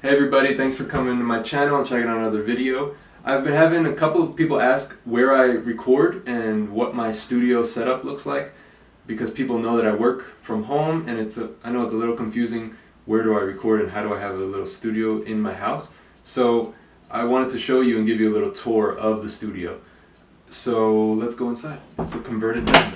Hey everybody, thanks for coming to my channel and checking out another video. I've been having a couple of people ask where I record and what my studio setup looks like, because people know that I work from home, and I know it's a little confusing. Where do I record and how do I have a little studio in my house? So I wanted to show you and give you a little tour of the studio. So let's go inside. It's a converted den.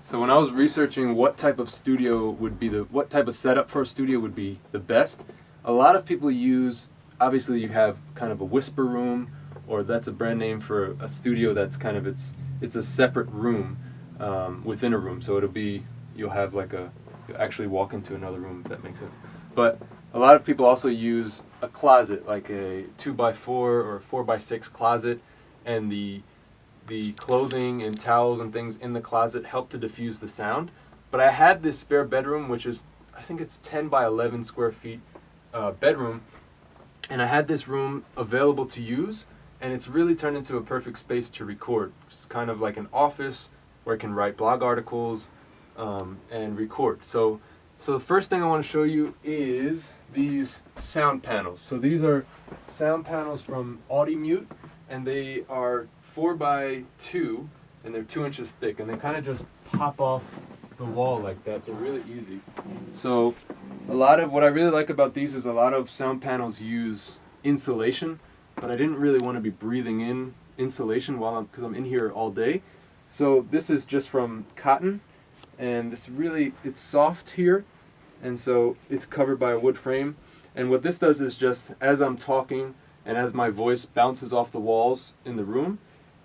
So when I was researching what type of studio would be what type of setup for a studio would be the best, a lot of people use, obviously you have kind of a whisper room, or that's a brand name for a studio that's kind of, it's a separate room within a room. So you'll have you'll actually walk into another room, if that makes sense. But a lot of people also use a closet, like a 2x4 or 4x6 closet, and the clothing and towels and things in the closet help to diffuse the sound. But I had this spare bedroom, which is, I think it's 10 by 11 square feet bedroom, and I had this room available to use, and it's really turned into a perfect space to record. It's kind of like an office where I can write blog articles and record. So the first thing I want to show you is these sound panels. So these are sound panels from Audimute, and they are 4x2, and they're 2 inches thick, and they kind of just pop off the wall like that. They're really easy. So a lot of what I really like about these is a lot of sound panels use insulation, but I didn't really want to be breathing in insulation because I'm in here all day. So this is just from cotton, and it's soft here, and so it's covered by a wood frame. And what this does is, just as I'm talking and as my voice bounces off the walls in the room,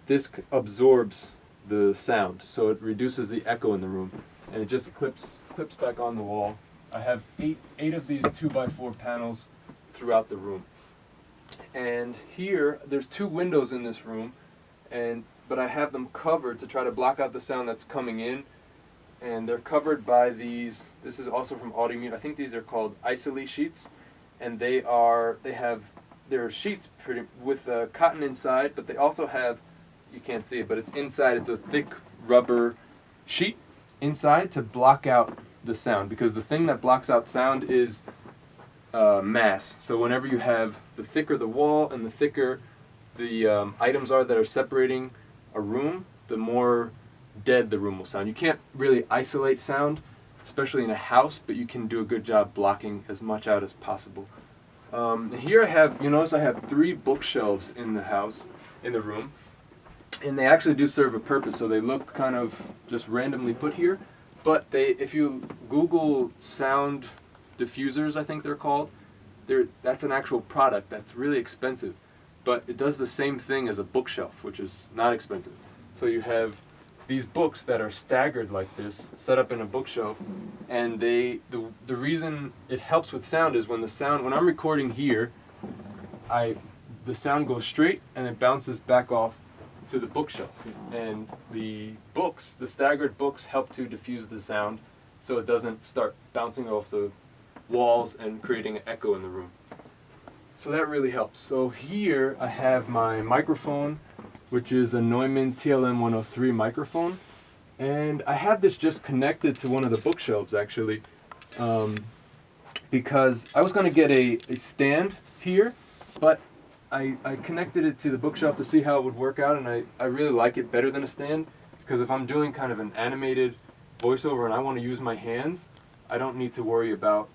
this absorbs the sound, so it reduces the echo in the room, and it just clips back on the wall. I have eight of these 2x4 panels throughout the room. And here, there's 2 windows in this room, but I have them covered to try to block out the sound that's coming in. And they're covered by these. This is also from Audimute. I think these are called Isolate sheets, and they're sheets with cotton inside, but they also have, you can't see it, but it's inside. It's a thick rubber sheet inside to block out the sound, because the thing that blocks out sound is mass. So whenever you have, the thicker the wall and the thicker the items are that are separating a room, the more dead the room will sound. You can't really isolate sound, especially in a house, but you can do a good job blocking as much out as possible. Here you notice I have 3 bookshelves in the room, and they actually do serve a purpose. So they look kind of just randomly put here, but if you Google sound diffusers, I think they're called, that's an actual product that's really expensive, but it does the same thing as a bookshelf, which is not expensive. So you have these books that are staggered like this, set up in a bookshelf, and the reason it helps with sound is when I'm recording here, the sound goes straight and it bounces back off to the bookshelf, and the staggered books help to diffuse the sound so it doesn't start bouncing off the walls and creating an echo in the room. So that really helps. So here I have my microphone, which is a Neumann TLM 103 microphone, and I have this just connected to one of the bookshelves actually, because I was going to get a stand here, but I connected it to the bookshelf to see how it would work out, and I really like it better than a stand, because if I'm doing kind of an animated voiceover and I want to use my hands, I don't need to worry about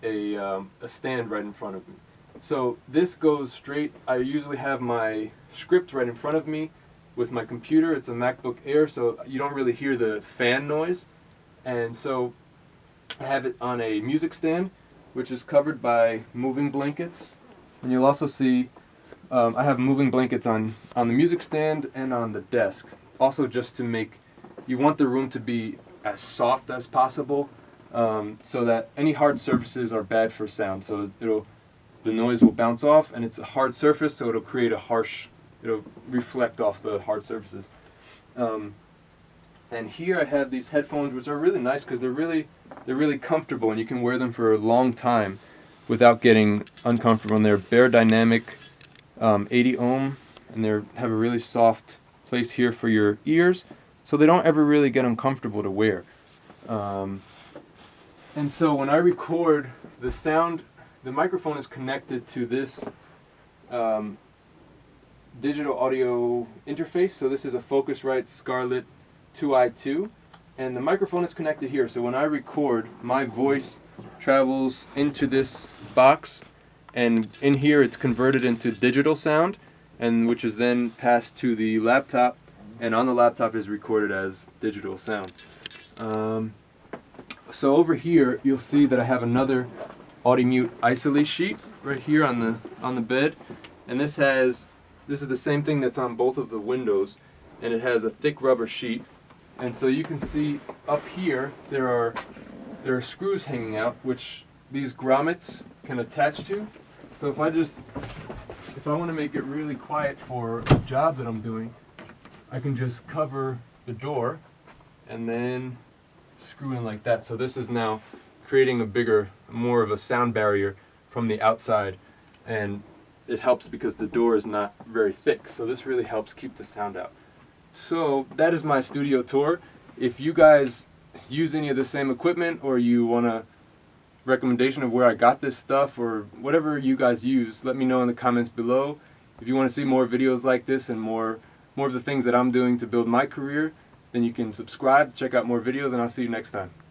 a stand right in front of me. So this goes straight. I usually have my script right in front of me with my computer. It's a MacBook Air, so you don't really hear the fan noise. And so I have it on a music stand, which is covered by moving blankets. And you'll also see I have moving blankets on the music stand and on the desk. Also, just to you want the room to be as soft as possible, so that any hard surfaces are bad for sound. So the noise will bounce off, and it's a hard surface, so it'll create it'll reflect off the hard surfaces. And here I have these headphones, which are really nice because they're really comfortable, and you can wear them for a long time without getting uncomfortable. And they're Bare Dynamic 80 ohm, and they have a really soft place here for your ears, so they don't ever really get uncomfortable to wear. And so when I record the sound, the microphone is connected to this digital audio interface. So this is a Focusrite Scarlett 2i2, and the microphone is connected here. So when I record, my voice travels into this box, and in here it's converted into digital sound, and which is then passed to the laptop, and on the laptop is recorded as digital sound. So over here you'll see that I have another Audimute isolate sheet right here on the bed, and this is the same thing that's on both of the windows, and it has a thick rubber sheet. And so you can see up here there are screws hanging out, which these grommets can attach to. So if I want to make it really quiet for a job that I'm doing, I can just cover the door and then screw in like that. So this is now creating more of a sound barrier from the outside, and it helps because the door is not very thick. So this really helps keep the sound out. So that is my studio tour. If you guys use any of the same equipment, or you want a recommendation of where I got this stuff, or whatever you guys use, let me know in the comments below. If you want to see more videos like this and more of the things that I'm doing to build my career, then you can subscribe, check out more videos, and I'll see you next time.